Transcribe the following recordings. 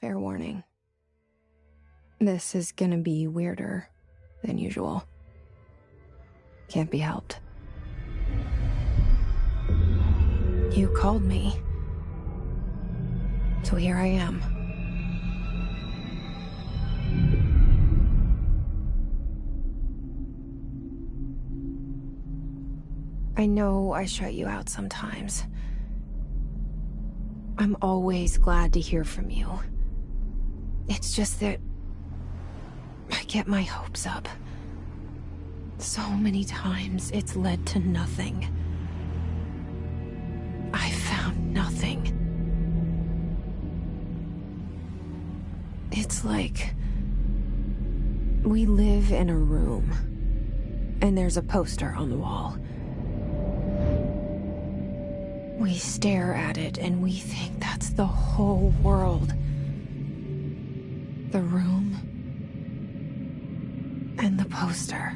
Fair warning. This is gonna be weirder than usual. Can't be helped. You called me. So here I am. I know I shut you out sometimes. I'm always glad to hear from you. It's just that I get my hopes up. So many times it's led to nothing. I found nothing. It's like we live in a room, and there's a poster on the wall. We stare at it and we think that's the whole world. The room and the poster.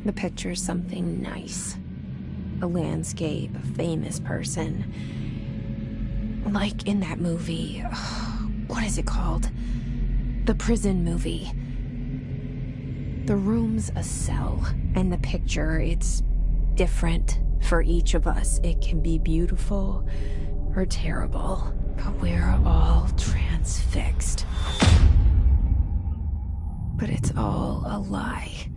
The picture's something nice. A landscape, a famous person. Like in that movie, what is it called? The prison movie. The room's a cell, and the picture, it's different for each of us. It can be beautiful or terrible, but we're all transfixed. But it's all a lie.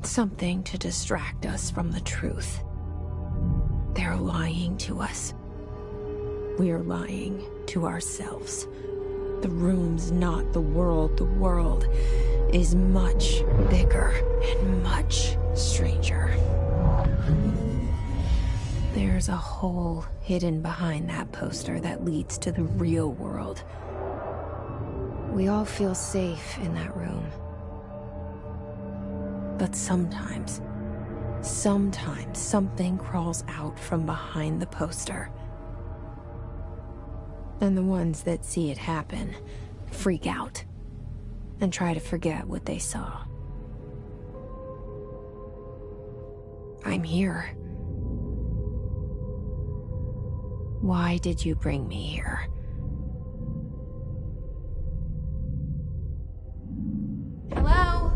Something to distract us from the truth. They're lying to us. We're lying to ourselves. The room's not the world. The world is much bigger and much stranger. There's a hole hidden behind that poster that leads to the real world. We all feel safe in that room. But sometimes something crawls out from behind the poster. And the ones that see it happen freak out and try to forget what they saw. I'm here. Why did you bring me here? Hello?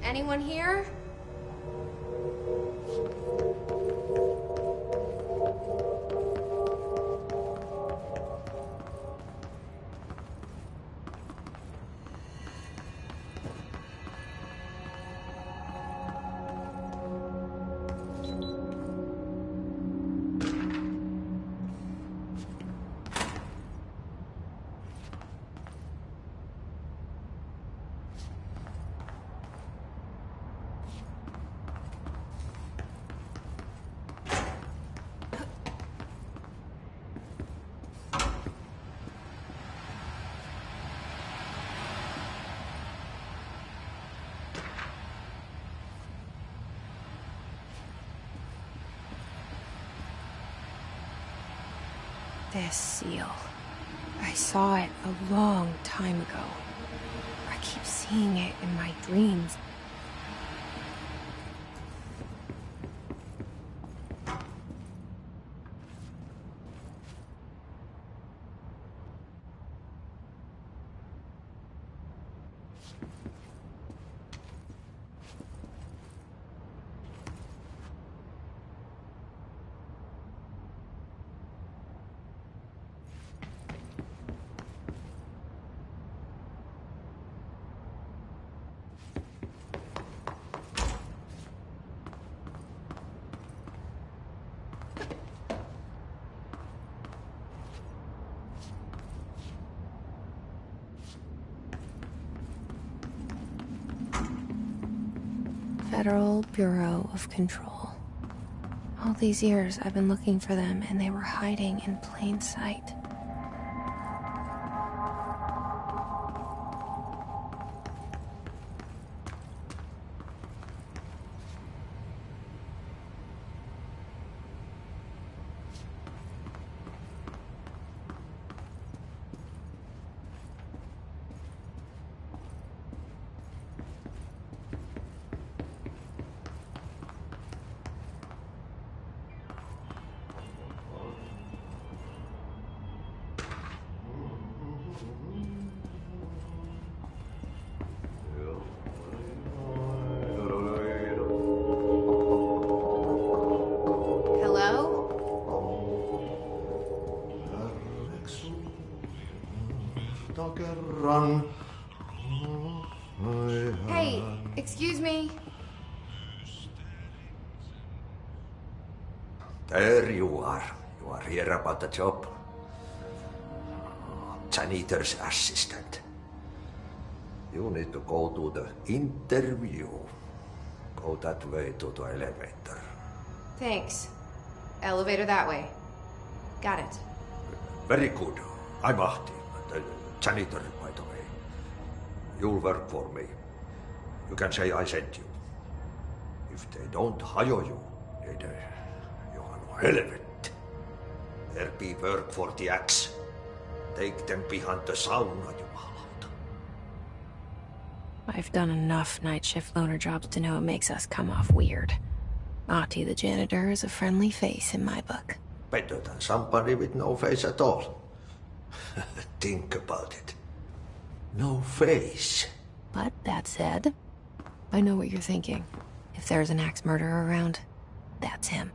Anyone here? This seal. I saw it a long time ago. I keep seeing it in my dreams. Federal Bureau of Control. All these years I've been looking for them and they were hiding in plain sight. kerran. Hey, excuse me. There you are. You are here about the job. Janitor's assistant. You need to go to the interview. Go that way to the elevator. Thanks. Elevator that way. Got it. Very good. I'm Ahti, the janitor, by the way. You'll work for me. You can say I sent you. If they don't hire you, you are no helvet. There be work for the axe. Take them behind the sauna, jumalauta. I've done enough night shift loner jobs to know it makes us come off weird. Ahti the janitor is a friendly face in my book. Better than somebody with no face at all. Think about it. No face. But that said, I know what you're thinking. If there's an axe murderer around, that's him.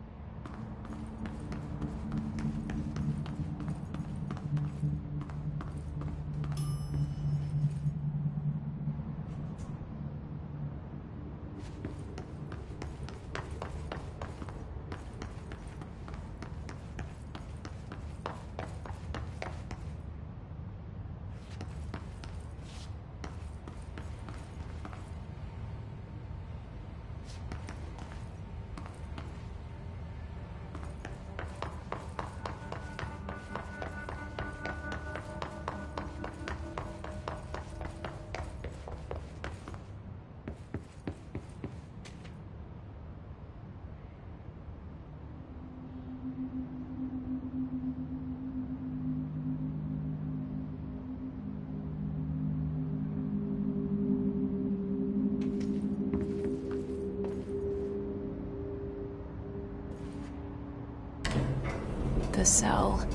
The cell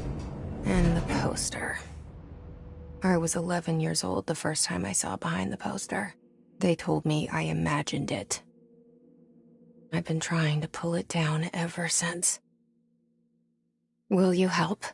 and the poster. I was 11 years old the first time I saw behind the poster. They told me I imagined it. I've been trying to pull it down ever since. Will you help?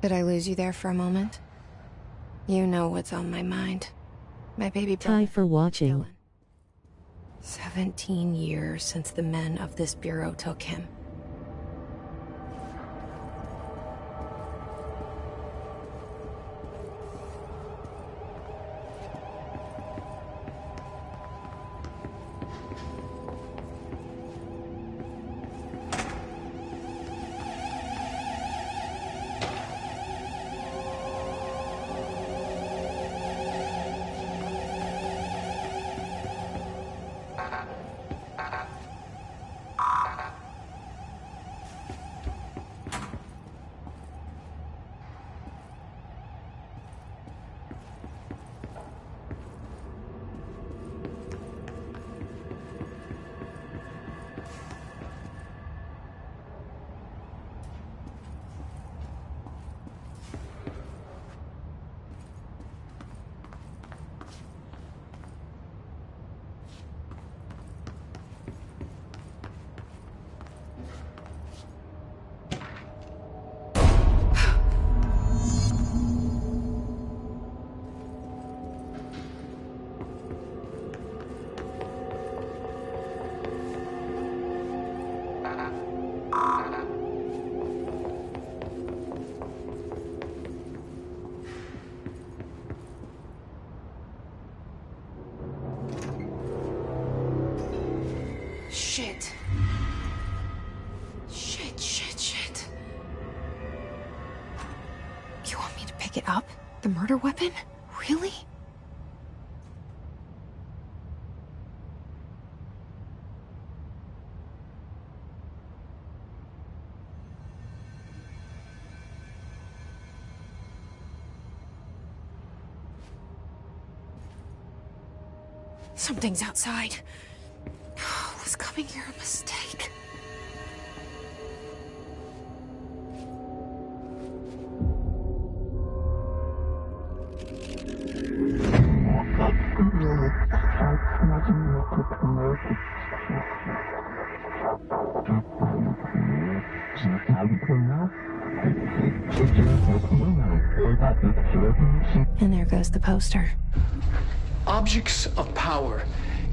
Did I lose you there for a moment? You know what's on my mind. My baby brother. Tie for watching. Dylan. 17 years since the men of this bureau took him. shit. Shit. You want me to pick it up? The murder weapon? Really? Something's outside. Was coming here a mistake? And there goes the poster. Objects of power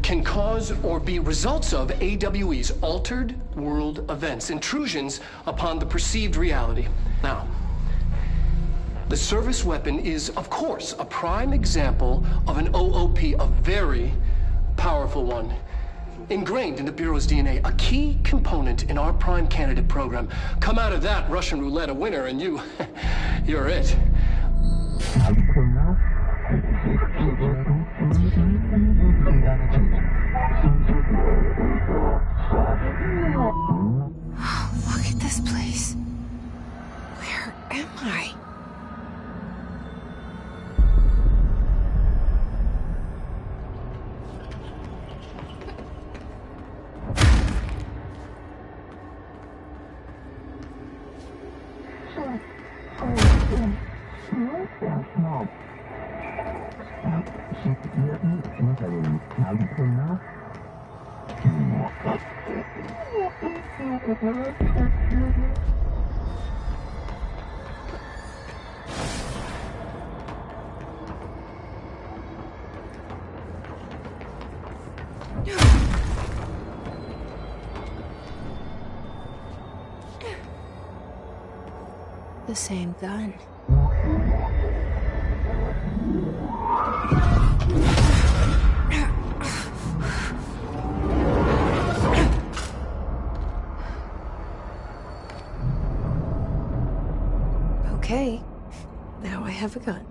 can cause or be results of AWE's altered world events, intrusions upon the perceived reality. Now, the service weapon is, of course, a prime example of an OOP, a very powerful one. Ingrained in the Bureau's DNA, a key component in our prime candidate program. Come out of that Russian roulette a winner and you're it. Look at this place. Where am I? The same gun. Okay, now I have a gun.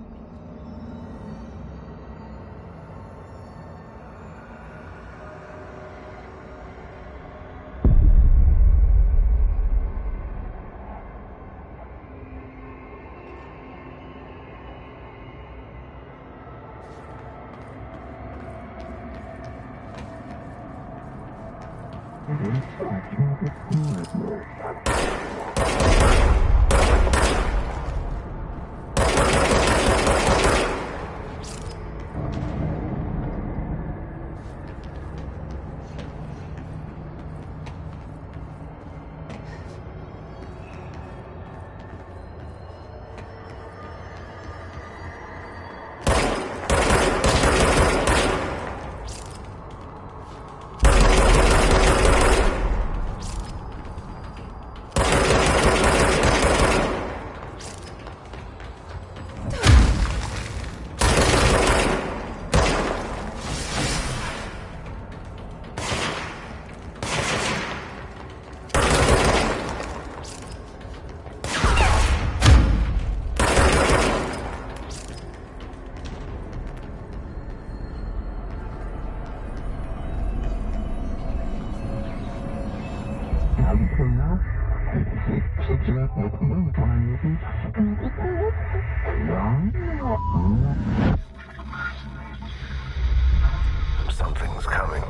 Something's coming.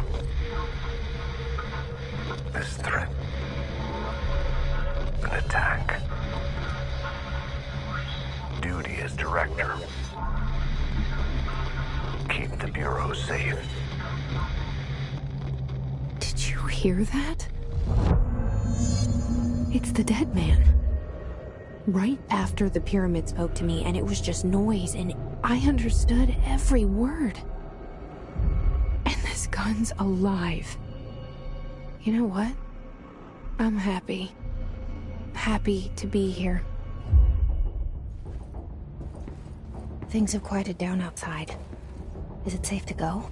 This threat. An attack. Duty as director. Keep the Bureau safe. Did you hear that? It's the dead man. Right after the pyramid spoke to me, and it was just noise, and I understood every word. And this gun's alive. You know what? I'm happy. Happy to be here. Things have quieted down outside. Is it safe to go?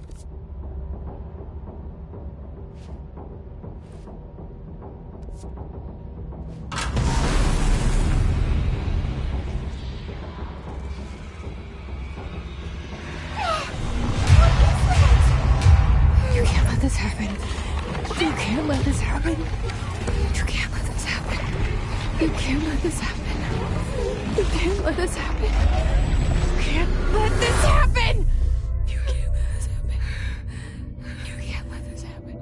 You can't let this happen. You can't let this happen. You can't let this happen. You can't let this happen. You can't let this happen! You can't let this happen. You can't let this happen.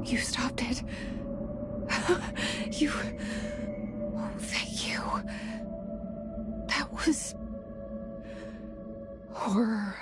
You stopped it. You... Oh, thank you. That was... horror.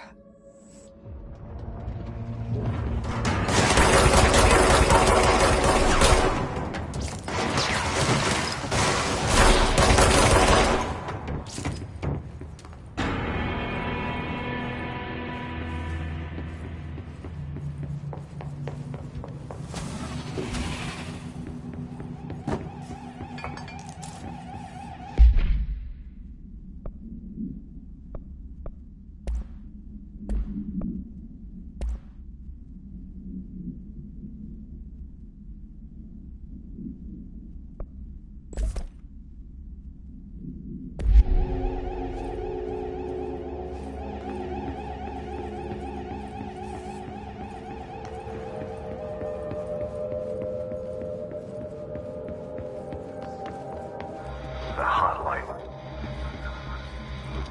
The hotline.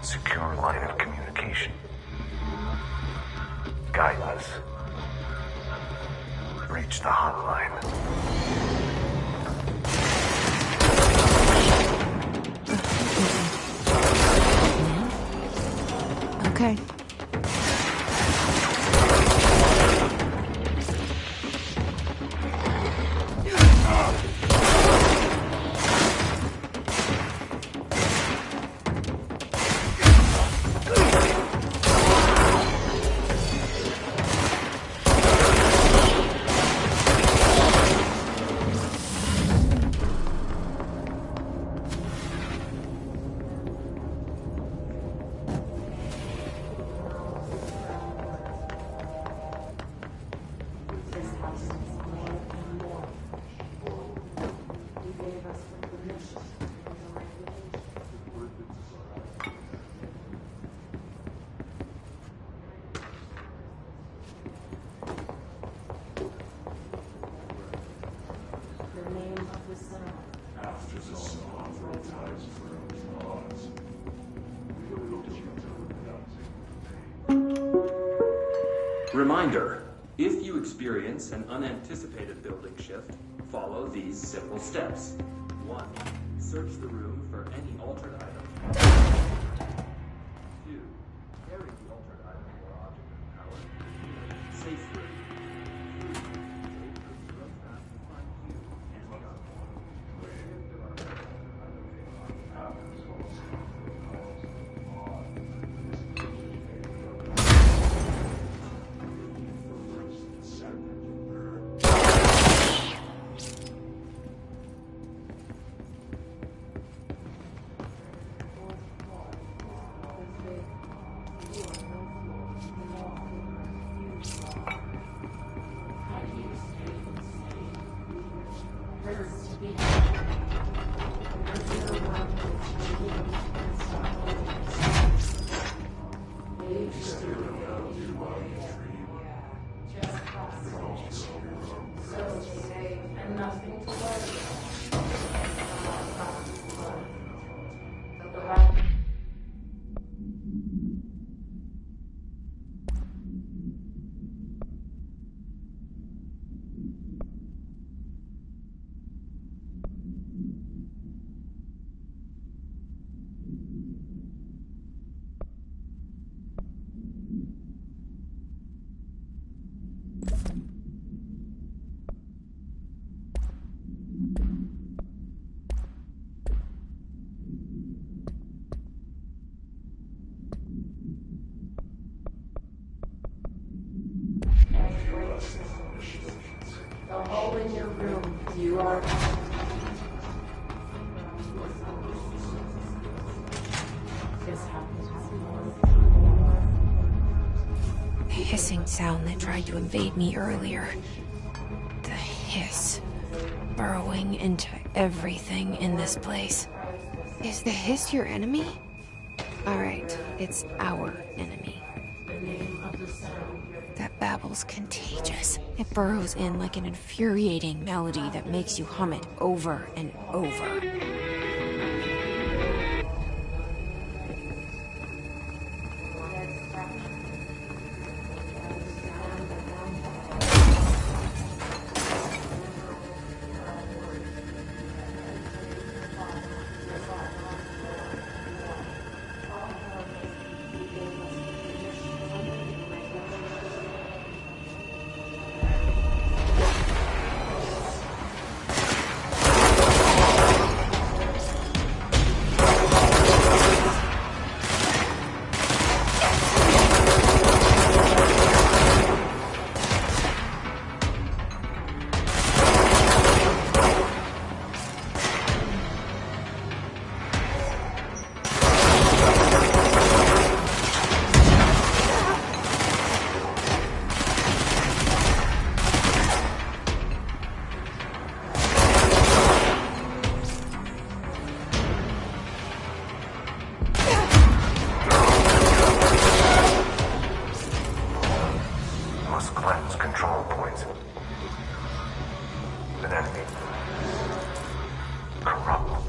Secure line of communication. Guide us. Reach the hotline. Okay. Reminder, if you experience an unanticipated building shift, follow these simple steps. 1. Search the room for any altered item. 2. Carry the altered item or object of power to a safe room. 3. Wait for zero path to find you and the other. The hole in your room. You are... The hissing sound that tried to invade me earlier. The hiss. Burrowing into everything in this place. Is the hiss your enemy? Alright, it's our enemy. That babble's contagious. It burrows in like an infuriating melody that makes you hum it over and over. Must cleanse control points. An enemy. Corrupt.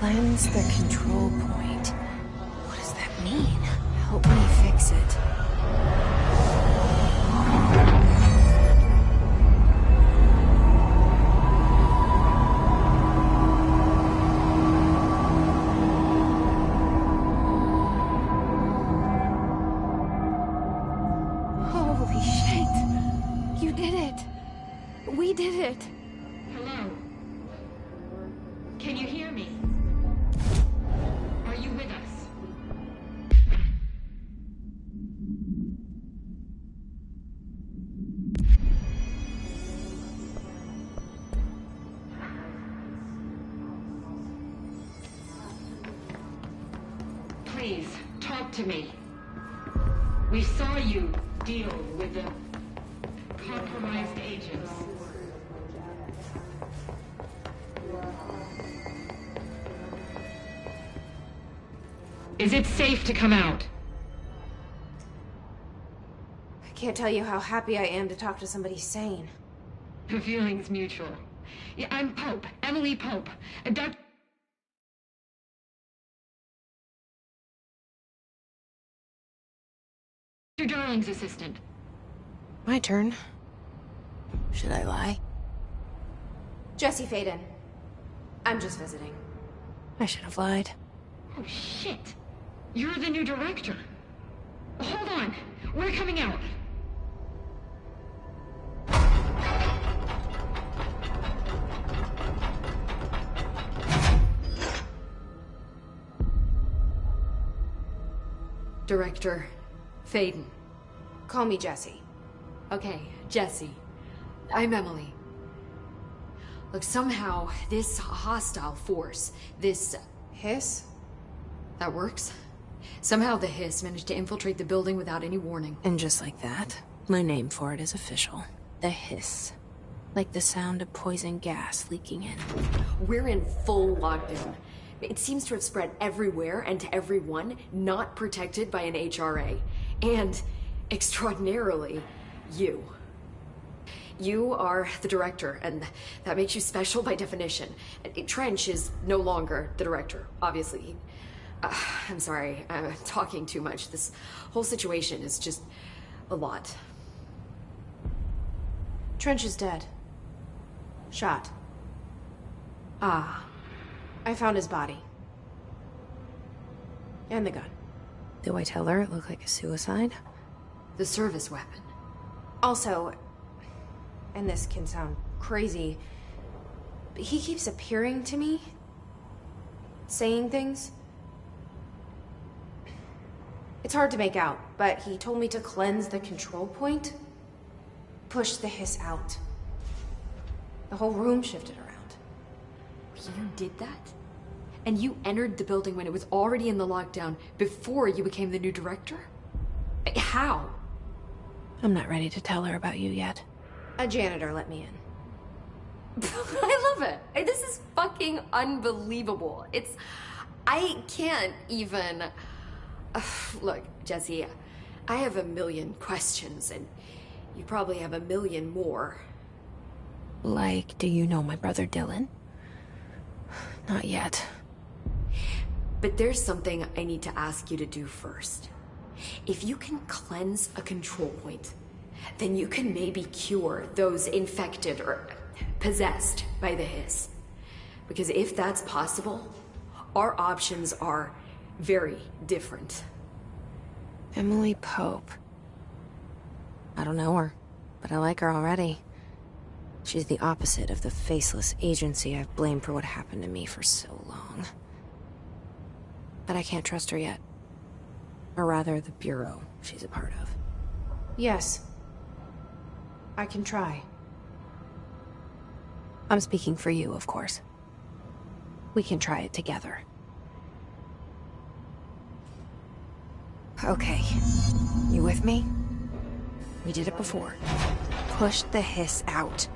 Cleanse the control point. What does that mean? Help me fix it. Holy shit! You did it! We did it! Hello? Can you hear me? Are you with us? Please, talk to me. We saw you deal with the compromised agents. Is it safe to come out? I can't tell you how happy I am to talk to somebody sane. The feeling's mutual. Yeah, I'm Pope, Emily Pope, a Dr. Darling's assistant. My turn. Should I lie? Jesse Faden. I'm just visiting. I should have lied. Oh, shit. You're the new director. Hold on. We're coming out. Director Faden. Call me Jesse. Okay, Jesse. I'm Emily. Look, somehow this hostile force, this Hiss? that works. Somehow the Hiss managed to infiltrate the building without any warning. And just like that, my name for it is official. The Hiss. Like the sound of poison gas leaking in. We're in full lockdown. It seems to have spread everywhere and to everyone not protected by an HRA. And, extraordinarily, you. You are the director, and that makes you special by definition. Trench is no longer the director, obviously. I'm sorry, I'm talking too much. This whole situation is just a lot. Trench is dead. Shot. Ah. I found his body. And the gun. Do I tell her it looked like a suicide? The service weapon. Also, and this can sound crazy, but he keeps appearing to me, saying things. It's hard to make out, but he told me to cleanse the control point, push the hiss out. The whole room shifted around. You did that? And you entered the building when it was already in the lockdown before you became the new director? How? I'm not ready to tell her about you yet. A janitor let me in. I love it. This is fucking unbelievable. I can't even... Look, Jesse, I have a million questions, and you probably have a million more. Like, do you know my brother Dylan? Not yet. But there's something I need to ask you to do first. If you can cleanse a control point, then you can maybe cure those infected or possessed by the hiss. Because if that's possible, our options are very different. Emily Pope. I don't know her, but I like her already. She's the opposite of the faceless agency I've blamed for what happened to me for so long. But I can't trust her yet. Or rather, the Bureau she's a part of. Yes. I can try. I'm speaking for you, of course. We can try it together. Okay. You with me? We did it before. Push the hiss out.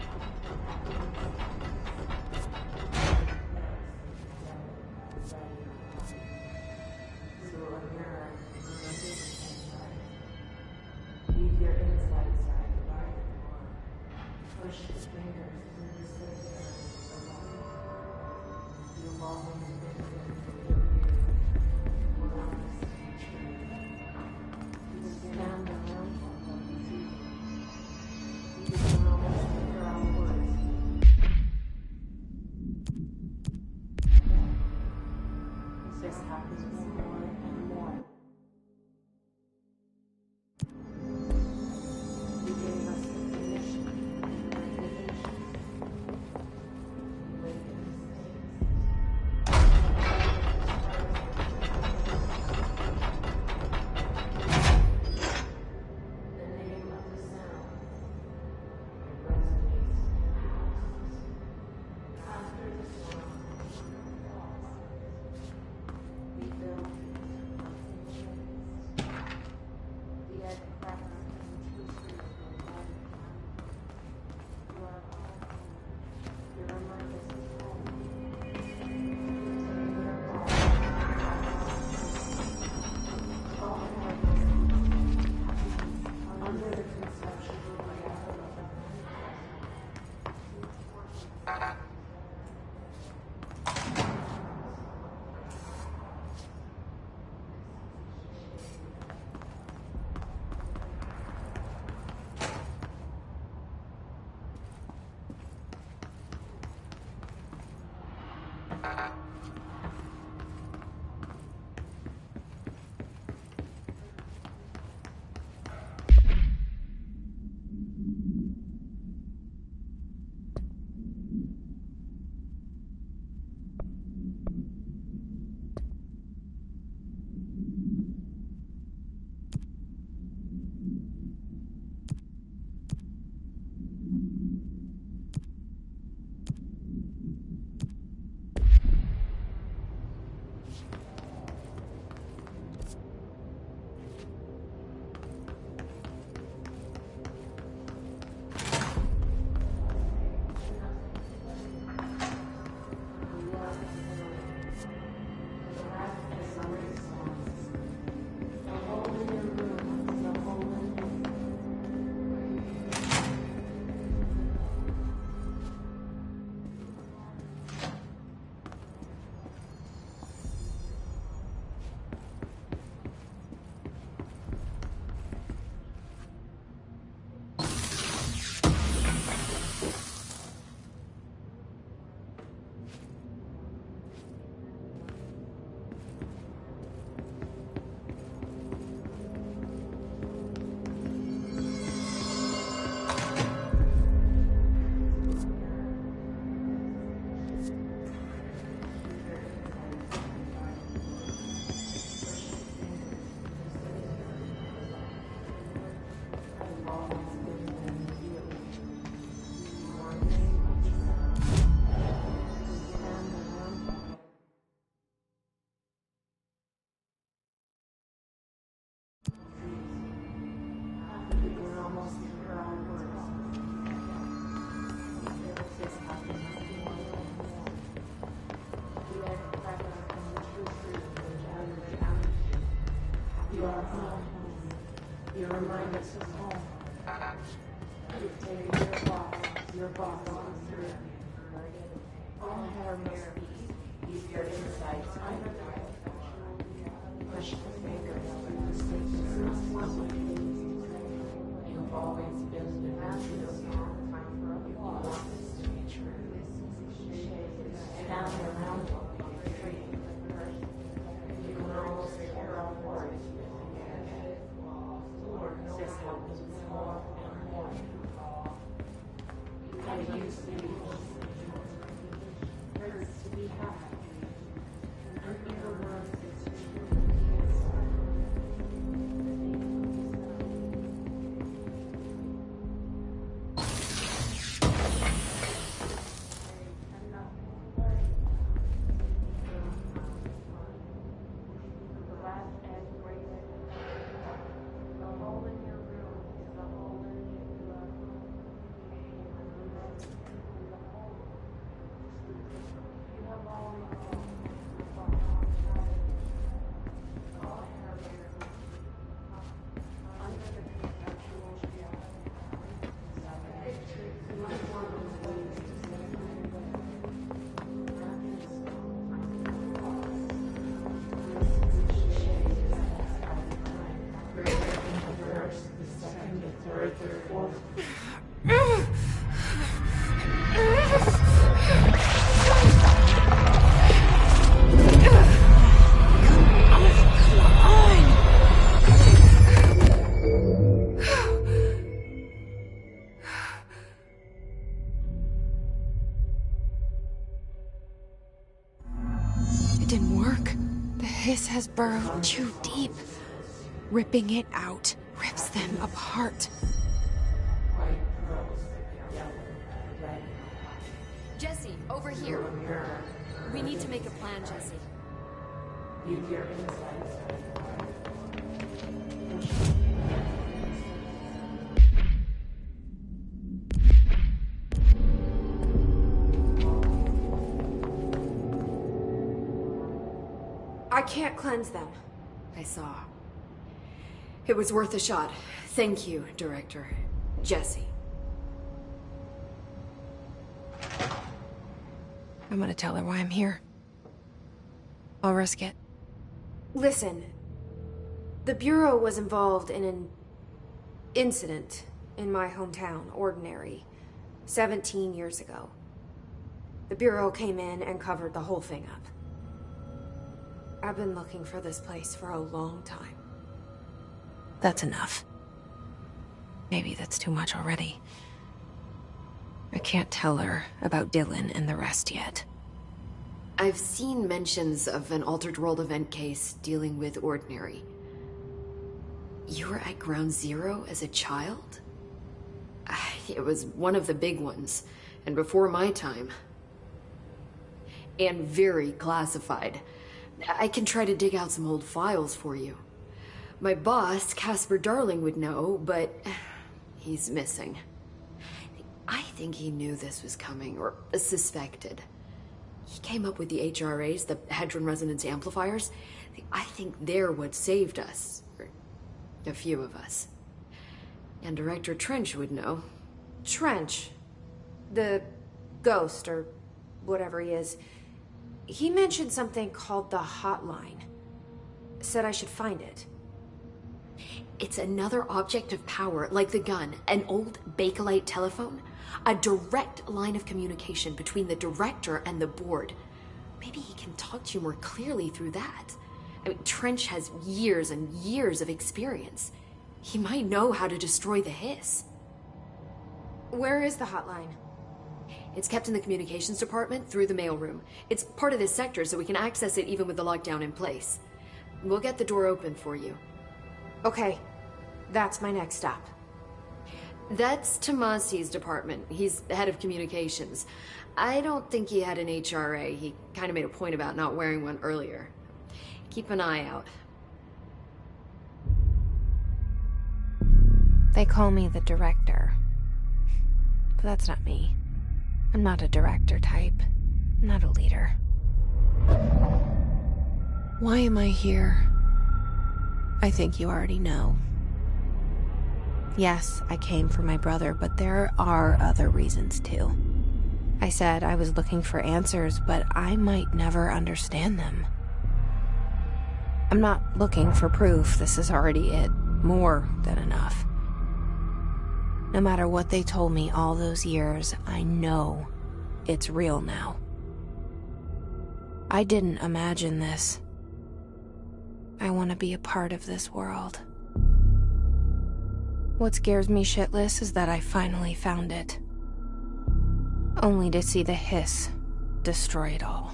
You remind us of home. You've taken your boss on through. All hair must keep your insights under the push the fingers. You've always been the master. You want this to be true. Down around you can almost hear our words. This happens more and more. I used to be hers to be happy. And either one has burrowed too deep. Ripping it out rips them apart. Jesse, over here. We need to make a plan, Jesse. Use your insights. I can't cleanse them. I saw. It was worth a shot. Thank you, Director. Jesse. I'm gonna tell her why I'm here. I'll risk it. Listen. The Bureau was involved in an incident in my hometown, Ordinary, 17 years ago. The Bureau came in and covered the whole thing up. I've been looking for this place for a long time. That's enough. Maybe that's too much already. I can't tell her about Dylan and the rest yet. I've seen mentions of an Altered World event case dealing with Ordinary. You were at Ground Zero as a child? It was one of the big ones, and before my time. And very classified. I can try to dig out some old files for you. My boss, Casper Darling, would know, but he's missing. I think he knew this was coming, or suspected. He came up with the HRAs, the Hadron Resonance Amplifiers. I think they're what saved us. Or a few of us. And Director Trench would know. Trench? The ghost, or whatever he is. He mentioned something called the Hotline. Said I should find it. It's another object of power, like the gun, an old Bakelite telephone. A direct line of communication between the director and the board. Maybe he can talk to you more clearly through that. I mean, Trench has years and years of experience. He might know how to destroy the Hiss. Where is the hotline? It's kept in the communications department through the mailroom. It's part of this sector, so we can access it even with the lockdown in place. We'll get the door open for you. Okay, that's my next stop. That's Tomasi's department. He's the head of communications. I don't think he had an HRA. He kind of made a point about not wearing one earlier. Keep an eye out. They call me the director. But that's not me. I'm not a director type. I'm not a leader. Why am I here? I think you already know. Yes, I came for my brother, but there are other reasons too. I said I was looking for answers, but I might never understand them. I'm not looking for proof. This is already it. More than enough. No matter what they told me all those years, I know it's real now. I didn't imagine this. I want to be a part of this world. What scares me shitless is that I finally found it. Only to see the hiss destroy it all.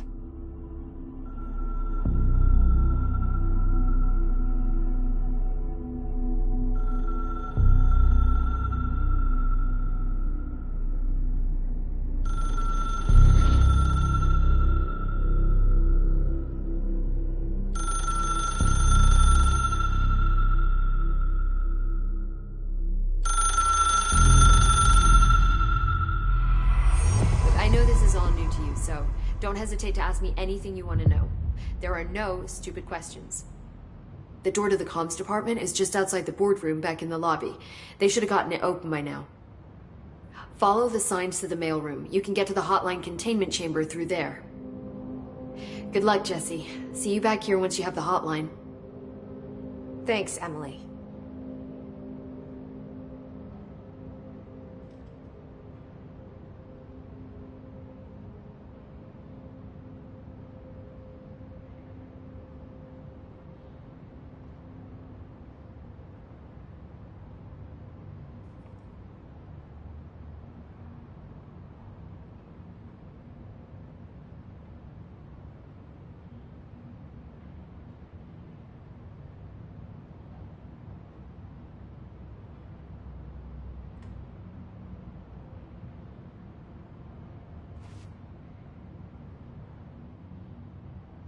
Don't hesitate to ask me anything you want to know. There are no stupid questions. The door to the comms department is just outside the boardroom back in the lobby. They should have gotten it open by now. Follow the signs to the mailroom. You can get to the hotline containment chamber through there. Good luck, Jesse. See you back here once you have the hotline. Thanks, Emily.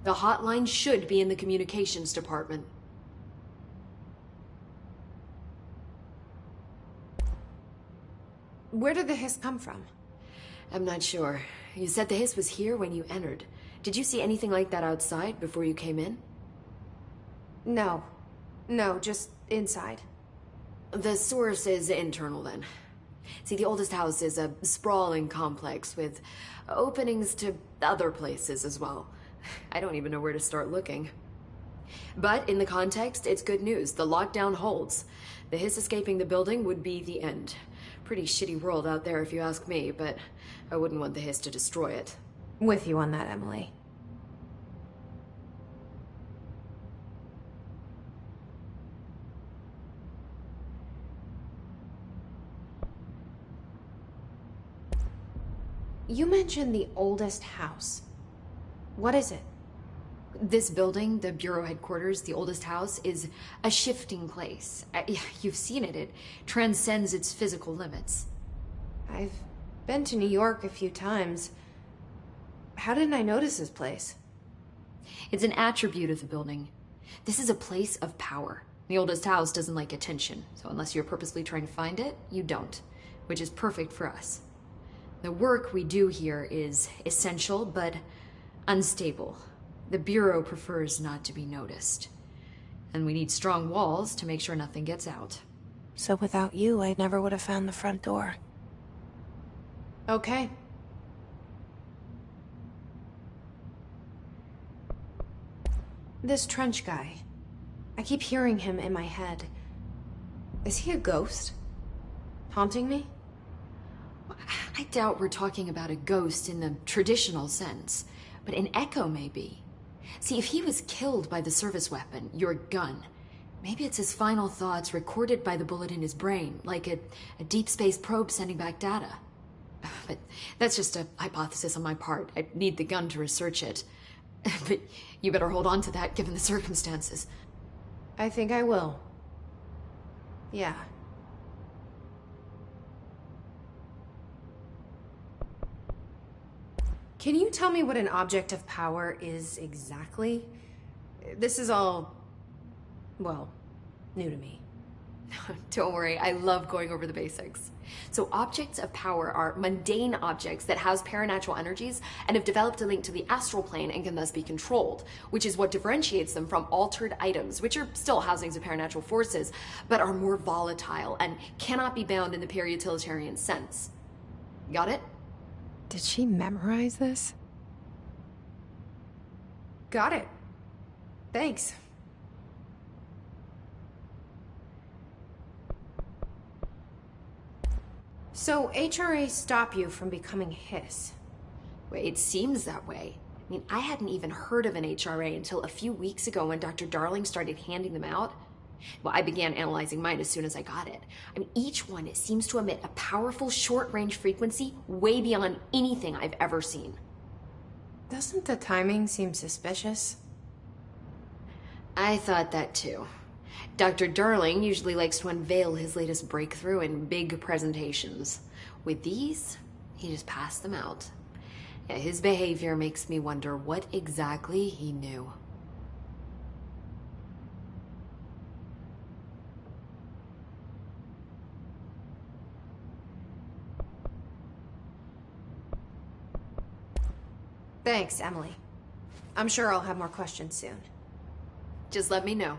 The hotline should be in the communications department. Where did the hiss come from? I'm not sure. You said the hiss was here when you entered. Did you see anything like that outside before you came in? No. No, just inside. The source is internal then. See, the oldest house is a sprawling complex with openings to other places as well. I don't even know where to start looking. But in the context, it's good news. The lockdown holds. The hiss escaping the building would be the end. Pretty shitty world out there if you ask me, but I wouldn't want the hiss to destroy it. With you on that, Emily. You mentioned the oldest house. What is it? This building, the Bureau headquarters, the oldest house, is a shifting place. You've seen it. It transcends its physical limits. I've been to New York a few times. How didn't I notice this place? It's an attribute of the building. This is a place of power. The oldest house doesn't like attention, so unless you're purposely trying to find it, you don't, which is perfect for us. The work we do here is essential, but unstable. The Bureau prefers not to be noticed. And we need strong walls to make sure nothing gets out. So without you, I never would have found the front door. Okay. This Trench guy. I keep hearing him in my head. Is he a ghost? Haunting me? I doubt we're talking about a ghost in the traditional sense. But an echo, maybe. See, if he was killed by the service weapon, your gun, maybe it's his final thoughts recorded by the bullet in his brain, like a deep space probe sending back data. But that's just a hypothesis on my part. I need the gun to research it. But you better hold on to that, given the circumstances. I think I will. Yeah. Can you tell me what an object of power is exactly? This is all, well, new to me. Don't worry, I love going over the basics. So objects of power are mundane objects that house paranatural energies and have developed a link to the astral plane and can thus be controlled, which is what differentiates them from altered items, which are still housings of paranatural forces, but are more volatile and cannot be bound in the pure utilitarian sense. Got it? Did she memorize this? Got it. Thanks. So, HRA stop you from becoming Hiss? Well, it seems that way. I mean, I hadn't even heard of an HRA until a few weeks ago when Dr. Darling started handing them out. Well, I began analyzing mine as soon as I got it. I mean, each one seems to emit a powerful short-range frequency way beyond anything I've ever seen. Doesn't the timing seem suspicious? I thought that too. Dr. Darling usually likes to unveil his latest breakthrough in big presentations. With these, he just passed them out. Yeah, his behavior makes me wonder what exactly he knew. Thanks, Emily. I'm sure I'll have more questions soon. Just let me know.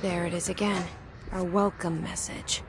There it is again. Our welcome message.